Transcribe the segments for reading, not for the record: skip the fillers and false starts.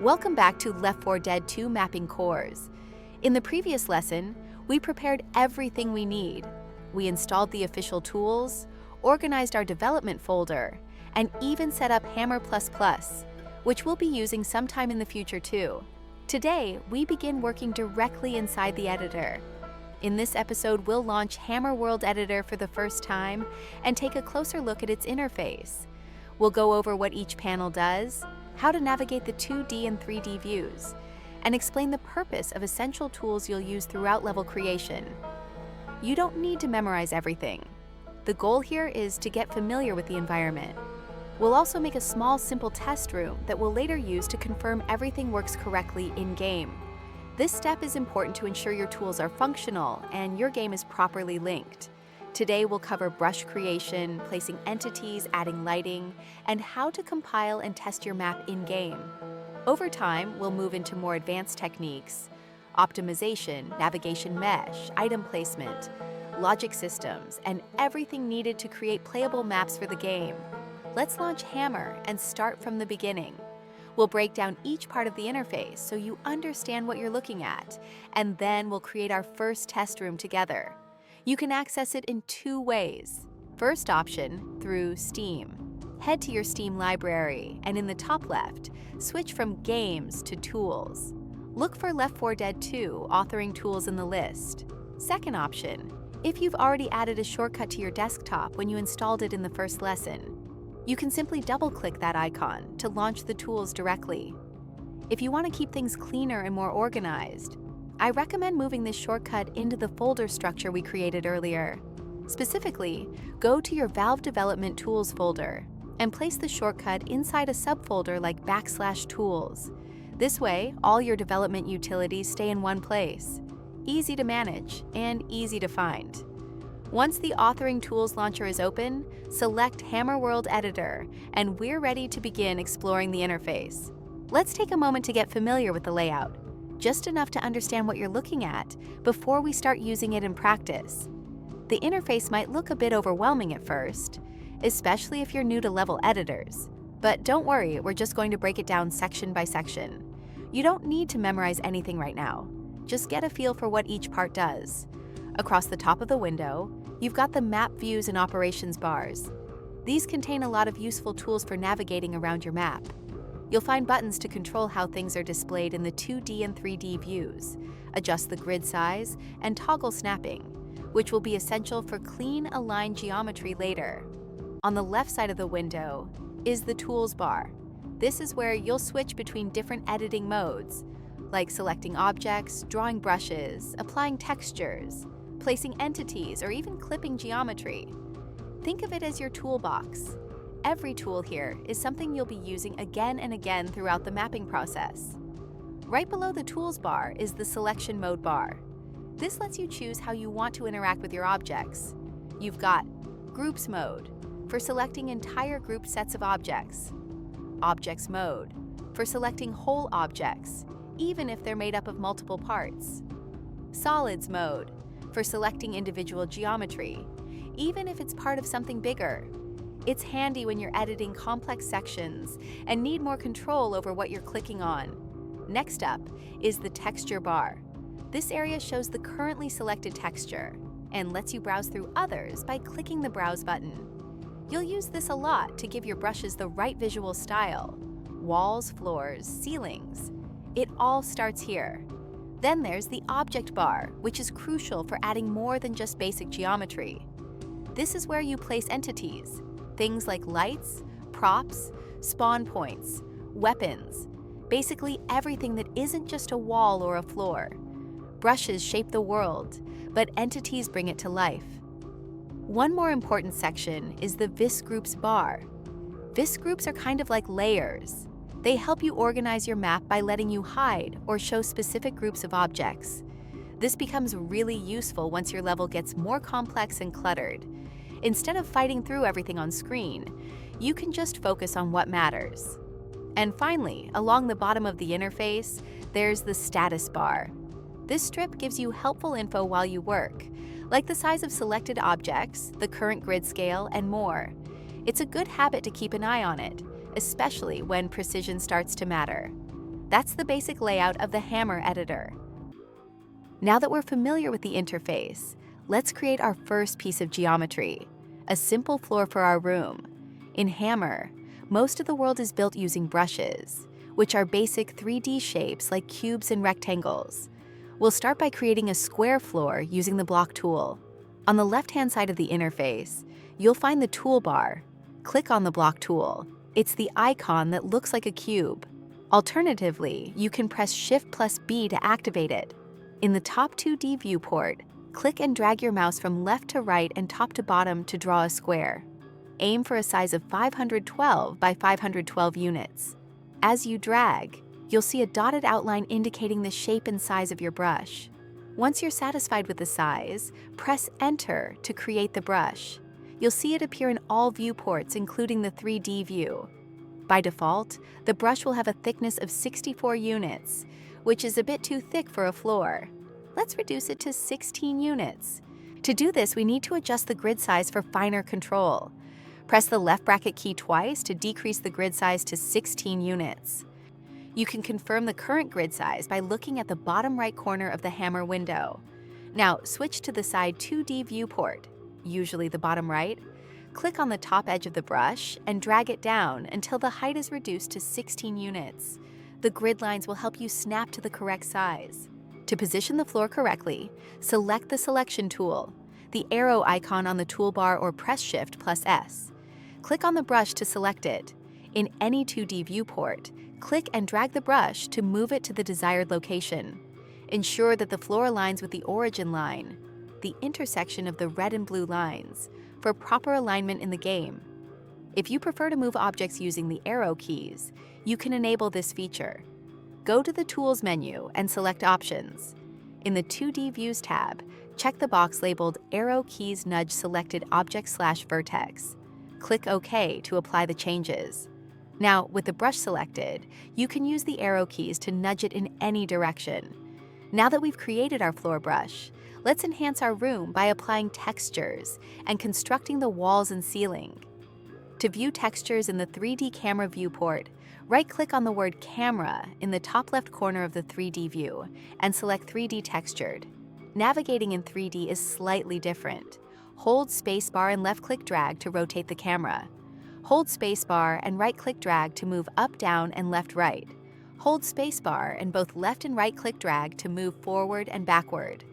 Welcome back to Left 4 Dead 2 Mapping Cores. In the previous lesson, we prepared everything we need. We installed the official tools, organized our development folder, and even set up Hammer++, which we'll be using sometime in the future too. Today, we begin working directly inside the editor. In this episode, we'll launch Hammer World Editor for the first time and take a closer look at its interface. We'll go over what each panel does, how to navigate the 2D and 3D views, and explain the purpose of essential tools you'll use throughout level creation. You don't need to memorize everything. The goal here is to get familiar with the environment. We'll also make a small, simple test room that we'll later use to confirm everything works correctly in-game. This step is important to ensure your tools are functional and your game is properly linked. Today we'll cover brush creation, placing entities, adding lighting, and how to compile and test your map in-game. Over time, we'll move into more advanced techniques: optimization, navigation mesh, item placement, logic systems, and everything needed to create playable maps for the game. Let's launch Hammer and start from the beginning. We'll break down each part of the interface so you understand what you're looking at, and then we'll create our first test room together. You can access it in two ways. First option, through Steam. Head to your Steam library, and in the top left, switch from Games to Tools. Look for Left 4 Dead 2 authoring tools in the list. Second option, if you've already added a shortcut to your desktop when you installed it in the first lesson, you can simply double-click that icon to launch the tools directly. If you want to keep things cleaner and more organized, I recommend moving this shortcut into the folder structure we created earlier. Specifically, go to your Valve Development Tools folder and place the shortcut inside a subfolder like \tools. This way, all your development utilities stay in one place. Easy to manage and easy to find. Once the Authoring Tools launcher is open, select Hammer World Editor, and we're ready to begin exploring the interface. Let's take a moment to get familiar with the layout, just enough to understand what you're looking at before we start using it in practice. The interface might look a bit overwhelming at first, especially if you're new to level editors. But don't worry, we're just going to break it down section by section. You don't need to memorize anything right now. Just get a feel for what each part does. Across the top of the window, you've got the Map Views and Operations bars. These contain a lot of useful tools for navigating around your map. You'll find buttons to control how things are displayed in the 2D and 3D views, adjust the grid size, and toggle snapping, which will be essential for clean, aligned geometry later. On the left side of the window is the Tools bar. This is where you'll switch between different editing modes, like selecting objects, drawing brushes, applying textures, placing entities, or even clipping geometry. Think of it as your toolbox. Every tool here is something you'll be using again and again throughout the mapping process. Right below the Tools bar is the Selection Mode bar. This lets you choose how you want to interact with your objects. You've got Groups Mode for selecting entire group sets of objects. Objects Mode for selecting whole objects, even if they're made up of multiple parts. Solids Mode for selecting individual geometry, even if it's part of something bigger. It's handy when you're editing complex sections and need more control over what you're clicking on. Next up is the Texture bar. This area shows the currently selected texture and lets you browse through others by clicking the Browse button. You'll use this a lot to give your brushes the right visual style. Walls, floors, ceilings. It all starts here. Then there's the Object bar, which is crucial for adding more than just basic geometry. This is where you place entities. Things like lights, props, spawn points, weapons, basically everything that isn't just a wall or a floor. Brushes shape the world, but entities bring it to life. One more important section is the Vis Groups bar. Vis groups are kind of like layers. They help you organize your map by letting you hide or show specific groups of objects. This becomes really useful once your level gets more complex and cluttered. Instead of fighting through everything on screen, you can just focus on what matters. And finally, along the bottom of the interface, there's the Status bar. This strip gives you helpful info while you work, like the size of selected objects, the current grid scale, and more. It's a good habit to keep an eye on it, especially when precision starts to matter. That's the basic layout of the Hammer editor. Now that we're familiar with the interface, let's create our first piece of geometry, a simple floor for our room. In Hammer, most of the world is built using brushes, which are basic 3D shapes like cubes and rectangles. We'll start by creating a square floor using the block tool. On the left-hand side of the interface, you'll find the toolbar. Click on the block tool. It's the icon that looks like a cube. Alternatively, you can press Shift+B to activate it. In the top 2D viewport, click and drag your mouse from left to right and top to bottom to draw a square. Aim for a size of 512 by 512 units. As you drag, you'll see a dotted outline indicating the shape and size of your brush. Once you're satisfied with the size, press Enter to create the brush. You'll see it appear in all viewports, including the 3D view. By default, the brush will have a thickness of 64 units, which is a bit too thick for a floor. Let's reduce it to 16 units. To do this, we need to adjust the grid size for finer control. Press the left bracket key twice to decrease the grid size to 16 units. You can confirm the current grid size by looking at the bottom right corner of the Hammer window. Now, switch to the side 2D viewport, usually the bottom right. Click on the top edge of the brush and drag it down until the height is reduced to 16 units. The grid lines will help you snap to the correct size. To position the floor correctly, select the selection tool, the arrow icon on the toolbar, or press Shift+S. Click on the brush to select it. In any 2D viewport, click and drag the brush to move it to the desired location. Ensure that the floor aligns with the origin line, the intersection of the red and blue lines, for proper alignment in the game. If you prefer to move objects using the arrow keys, you can enable this feature. Go to the Tools menu and select Options. In the 2D Views tab, check the box labeled Arrow Keys Nudge Selected Object/Vertex. Click OK to apply the changes. Now, with the brush selected, you can use the arrow keys to nudge it in any direction. Now that we've created our floor brush, let's enhance our room by applying textures and constructing the walls and ceiling. To view textures in the 3D camera viewport, right-click on the word Camera in the top left corner of the 3D view and select 3D Textured. Navigating in 3D is slightly different. Hold spacebar and left-click drag to rotate the camera. Hold spacebar and right-click drag to move up, down, and left-right. Hold spacebar and both left and right-click drag to move forward and backward.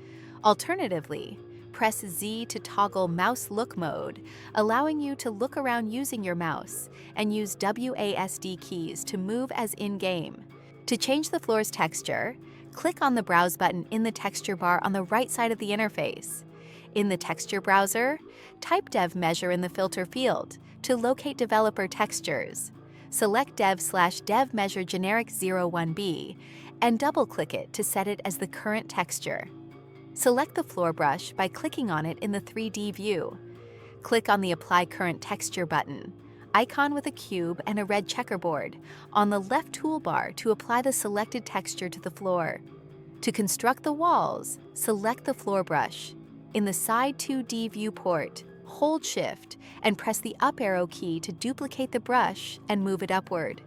Alternatively, press Z to toggle mouse look mode, allowing you to look around using your mouse, and use WASD keys to move as in-game. To change the floor's texture, click on the Browse button in the texture bar on the right side of the interface. In the texture browser, type dev measure in the filter field to locate developer textures. Select dev/dev measure generic 01B and double-click it to set it as the current texture. Select the floor brush by clicking on it in the 3D view. Click on the Apply Current Texture button, icon with a cube and a red checkerboard, on the left toolbar to apply the selected texture to the floor. To construct the walls, select the floor brush. In the side 2D viewport, hold Shift and press the up arrow key to duplicate the brush and move it upward.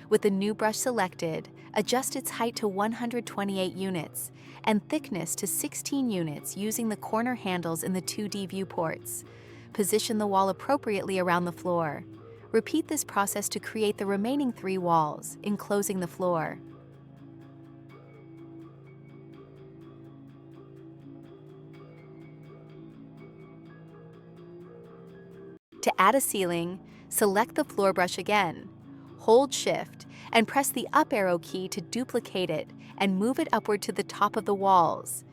With the new brush selected, adjust its height to 128 units and thickness to 16 units using the corner handles in the 2D viewports. Position the wall appropriately around the floor. Repeat this process to create the remaining 3 walls, enclosing the floor. To add a ceiling, select the floor brush again. Hold Shift and press the up arrow key to duplicate it and move it upward to the top of the walls.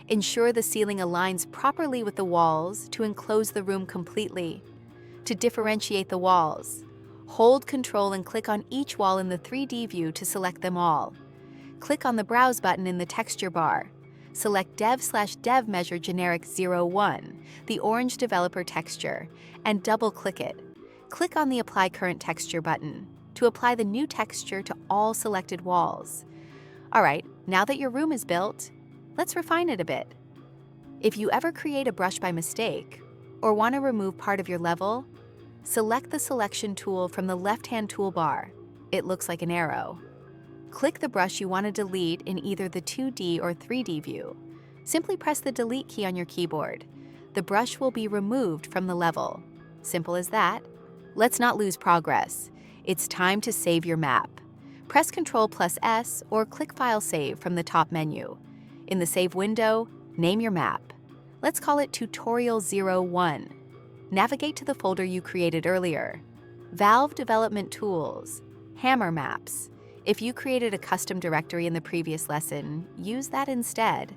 Ensure the ceiling aligns properly with the walls to enclose the room completely. To differentiate the walls, hold Ctrl and click on each wall in the 3D view to select them all. Click on the Browse button in the texture bar. Select dev/dev measure generic 01, the orange developer texture, and double-click it. Click on the Apply Current Texture button to apply the new texture to all selected walls. Alright, now that your room is built, let's refine it a bit. If you ever create a brush by mistake, or want to remove part of your level, select the Selection tool from the left-hand toolbar. It looks like an arrow. Click the brush you want to delete in either the 2D or 3D view. Simply press the Delete key on your keyboard. The brush will be removed from the level. Simple as that. Let's not lose progress. It's time to save your map. Press Ctrl+S or click File Save from the top menu. In the Save window, name your map. Let's call it Tutorial 01. Navigate to the folder you created earlier. Valve Development Tools, Hammer Maps. If you created a custom directory in the previous lesson, use that instead.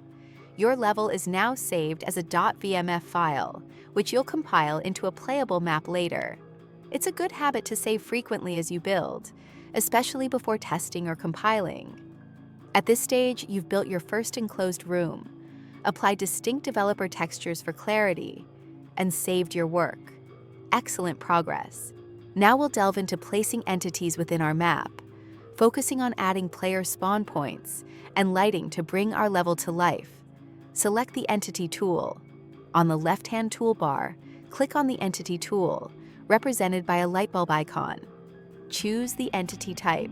Your level is now saved as a .vmf file, which you'll compile into a playable map later. It's a good habit to save frequently as you build, especially before testing or compiling. At this stage, you've built your first enclosed room, applied distinct developer textures for clarity, and saved your work. Excellent progress. Now we'll delve into placing entities within our map, focusing on adding player spawn points and lighting to bring our level to life. Select the Entity tool. On the left-hand toolbar, click on the Entity tool, represented by a light bulb icon. Choose the entity type.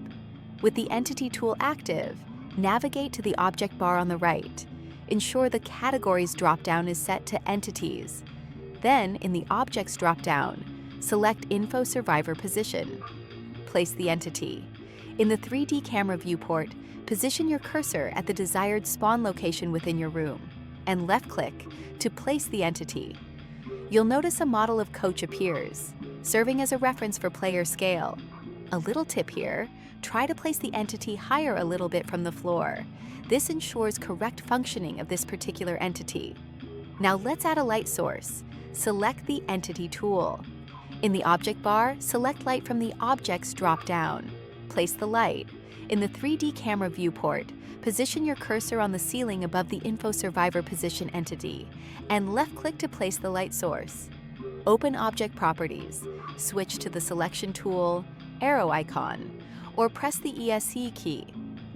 With the Entity tool active, navigate to the object bar on the right. Ensure the Categories dropdown is set to Entities. Then, in the Objects dropdown, select Info Survivor Position. Place the entity. In the 3D camera viewport, position your cursor at the desired spawn location within your room, and left-click to place the entity. You'll notice a model of Coach appears, serving as a reference for player scale. A little tip here, try to place the entity higher a little bit from the floor. This ensures correct functioning of this particular entity. Now let's add a light source. Select the Entity tool. In the Object bar, select Light from the Objects drop-down. Place the light. In the 3D camera viewport, position your cursor on the ceiling above the Info Survivor Position entity, and left-click to place the light source. Open Object Properties, switch to the Selection tool, arrow icon, or press the ESC key.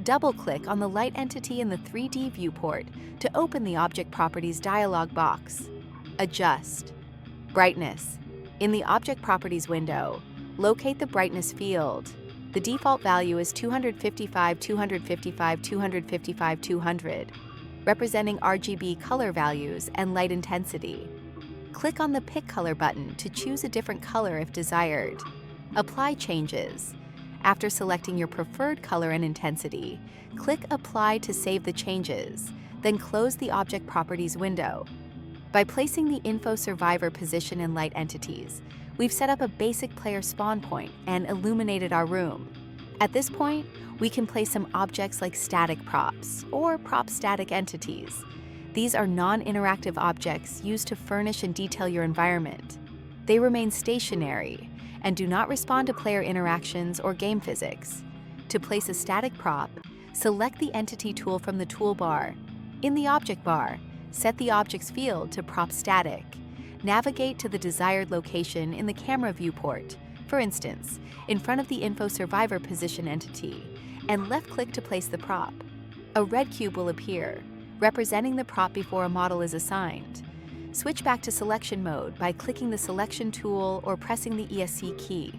Double-click on the light entity in the 3D viewport to open the Object Properties dialog box. Adjust. Brightness. In the Object Properties window, locate the brightness field. The default value is 255, 255, 255, 200, representing RGB color values and light intensity. Click on the Pick Color button to choose a different color if desired. Apply changes. After selecting your preferred color and intensity, click Apply to save the changes, then close the Object Properties window. By placing the Info Survivor Position and light entities, we've set up a basic player spawn point and illuminated our room. At this point, we can place some objects like static props or prop static entities. These are non-interactive objects used to furnish and detail your environment. They remain stationary and do not respond to player interactions or game physics. To place a static prop, select the Entity tool from the toolbar. In the Object bar, set the Objects field to Prop Static. Navigate to the desired location in the camera viewport, for instance, in front of the Info Survivor Position entity, and left-click to place the prop. A red cube will appear, representing the prop before a model is assigned. Switch back to selection mode by clicking the Selection tool or pressing the ESC key.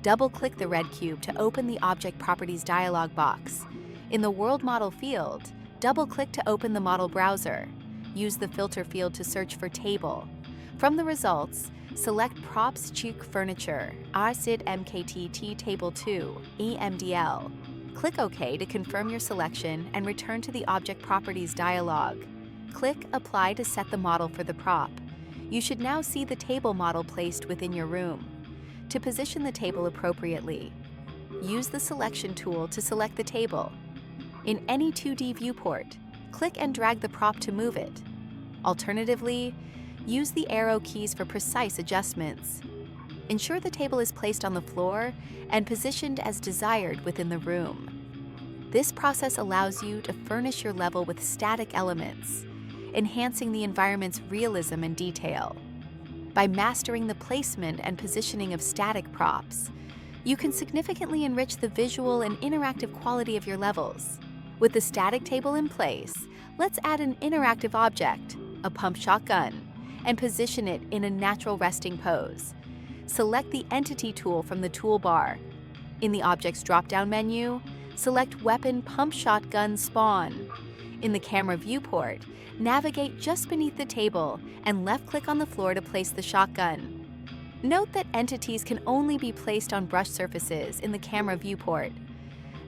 Double-click the red cube to open the Object Properties dialog box. In the World Model field, double-click to open the model browser. Use the Filter field to search for Table. From the results, select Props Chuk Furniture, RSID MKT Table 2, EMDL. Click OK to confirm your selection and return to the Object Properties dialog. Click Apply to set the model for the prop. You should now see the table model placed within your room. To position the table appropriately, use the Selection tool to select the table. In any 2D viewport, click and drag the prop to move it. Alternatively, use the arrow keys for precise adjustments. Ensure the table is placed on the floor and positioned as desired within the room. This process allows you to furnish your level with static elements, enhancing the environment's realism and detail. By mastering the placement and positioning of static props, you can significantly enrich the visual and interactive quality of your levels. With the static table in place, let's add an interactive object, a pump shotgun, and position it in a natural resting pose. Select the Entity tool from the toolbar. In the Objects drop-down menu, select Weapon Pump Shotgun Spawn. In the camera viewport, navigate just beneath the table and left-click on the floor to place the shotgun. Note that entities can only be placed on brush surfaces in the camera viewport.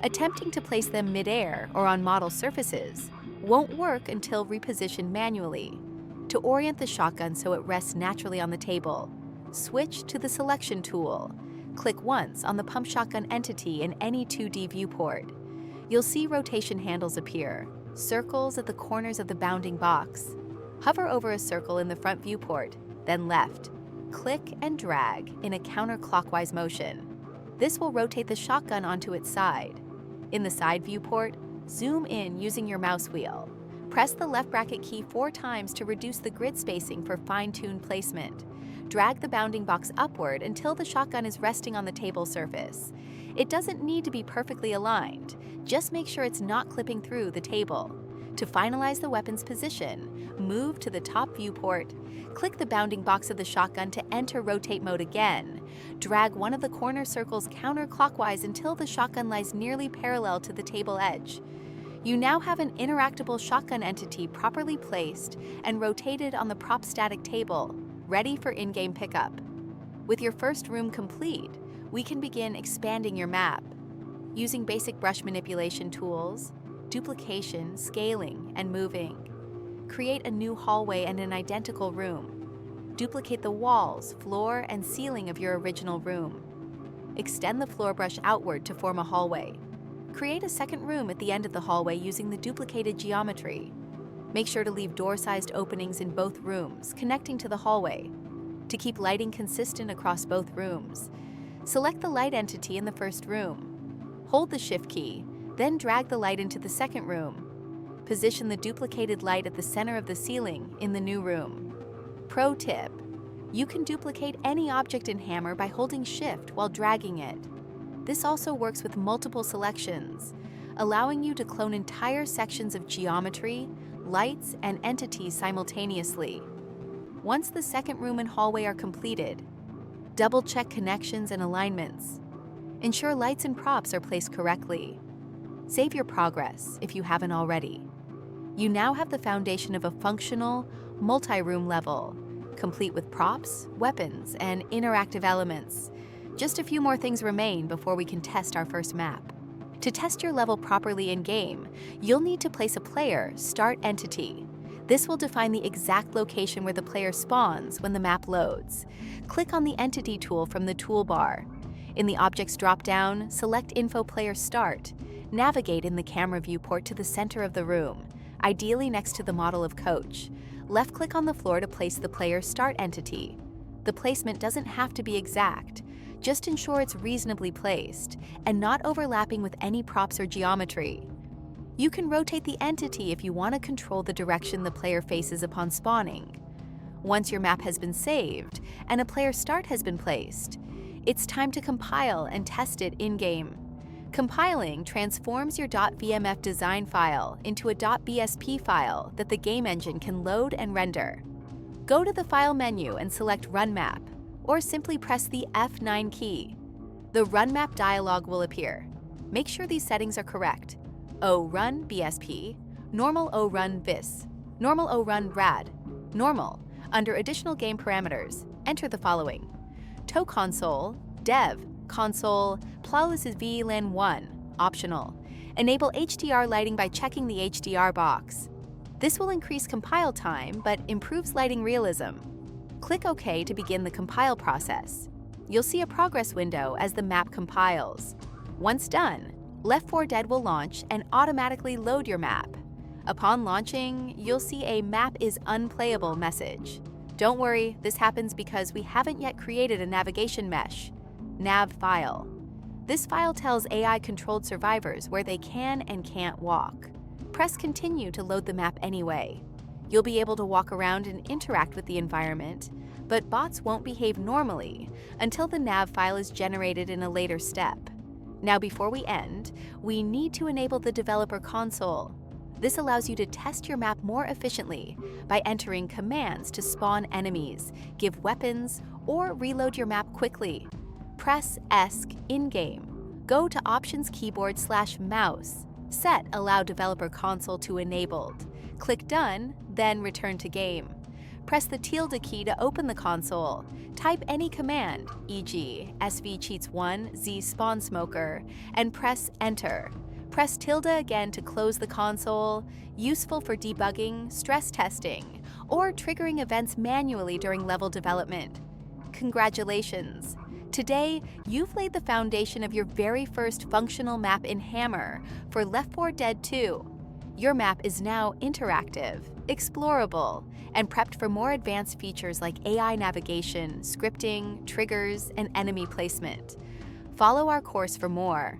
Attempting to place them mid-air or on model surfaces won't work until repositioned manually. To orient the shotgun so it rests naturally on the table, switch to the Selection tool. Click once on the pump shotgun entity in any 2D viewport. You'll see rotation handles appear, circles at the corners of the bounding box. Hover over a circle in the front viewport, then left. Click and drag in a counterclockwise motion. This will rotate the shotgun onto its side. In the side viewport, zoom in using your mouse wheel. Press the left bracket key 4 times to reduce the grid spacing for fine-tuned placement. Drag the bounding box upward until the shotgun is resting on the table surface. It doesn't need to be perfectly aligned. Just make sure it's not clipping through the table. To finalize the weapon's position, move to the top viewport. Click the bounding box of the shotgun to enter rotate mode again. Drag one of the corner circles counterclockwise until the shotgun lies nearly parallel to the table edge. You now have an interactable shotgun entity properly placed and rotated on the prop static table, ready for in-game pickup. With your first room complete, we can begin expanding your map. Using basic brush manipulation tools, duplication, scaling, and moving. Create a new hallway and an identical room. Duplicate the walls, floor, and ceiling of your original room. Extend the floor brush outward to form a hallway. Create a second room at the end of the hallway using the duplicated geometry. Make sure to leave door-sized openings in both rooms, connecting to the hallway. To keep lighting consistent across both rooms, select the light entity in the first room. Hold the Shift key, then drag the light into the second room. Position the duplicated light at the center of the ceiling in the new room. Pro tip: you can duplicate any object in Hammer by holding Shift while dragging it. This also works with multiple selections, allowing you to clone entire sections of geometry, lights, and entities simultaneously. Once the second room and hallway are completed, double-check connections and alignments. Ensure lights and props are placed correctly. Save your progress if you haven't already. You now have the foundation of a functional, multi-room level, complete with props, weapons, and interactive elements. Just a few more things remain before we can test our first map. To test your level properly in-game, you'll need to place a player start entity. This will define the exact location where the player spawns when the map loads. Click on the Entity tool from the toolbar. In the Objects drop-down, select Info Player Start. Navigate in the camera viewport to the center of the room, ideally next to the model of Coach. Left-click on the floor to place the player start entity. The placement doesn't have to be exact. Just ensure it's reasonably placed and not overlapping with any props or geometry. You can rotate the entity if you want to control the direction the player faces upon spawning. Once your map has been saved and a player start has been placed, it's time to compile and test it in-game. Compiling transforms your .vmf design file into a .bsp file that the game engine can load and render. Go to the File menu and select Run Map, or simply press the F9 key. The Run Map dialog will appear. Make sure these settings are correct. O-Run BSP, Normal O-Run BIS, Normal O-Run RAD, Normal. Under Additional Game Parameters, enter the following: Tow Console, Dev, Console, Plowless VLAN 1, optional. Enable HDR lighting by checking the HDR box. This will increase compile time, but improves lighting realism. Click OK to begin the compile process. You'll see a progress window as the map compiles. Once done, Left 4 Dead will launch and automatically load your map. Upon launching, you'll see a Map is unplayable message. Don't worry, this happens because we haven't yet created a navigation mesh, nav file. This file tells AI-controlled survivors where they can and can't walk. Press Continue to load the map anyway. You'll be able to walk around and interact with the environment, but bots won't behave normally until the nav file is generated in a later step. Now, before we end, we need to enable the developer console. This allows you to test your map more efficiently by entering commands to spawn enemies, give weapons, or reload your map quickly. Press ESC in-game. Go to Options Keyboard/Mouse. Set Allow Developer Console to Enabled. Click Done, then return to Game. Press the tilde key to open the console. Type any command, e.g. svcheats1 z spawn smoker, and press Enter. Press tilde again to close the console, useful for debugging, stress testing, or triggering events manually during level development. Congratulations! Today, you've laid the foundation of your very first functional map in Hammer for Left 4 Dead 2. Your map is now interactive, explorable, and prepped for more advanced features like AI navigation, scripting, triggers, and enemy placement. Follow our course for more.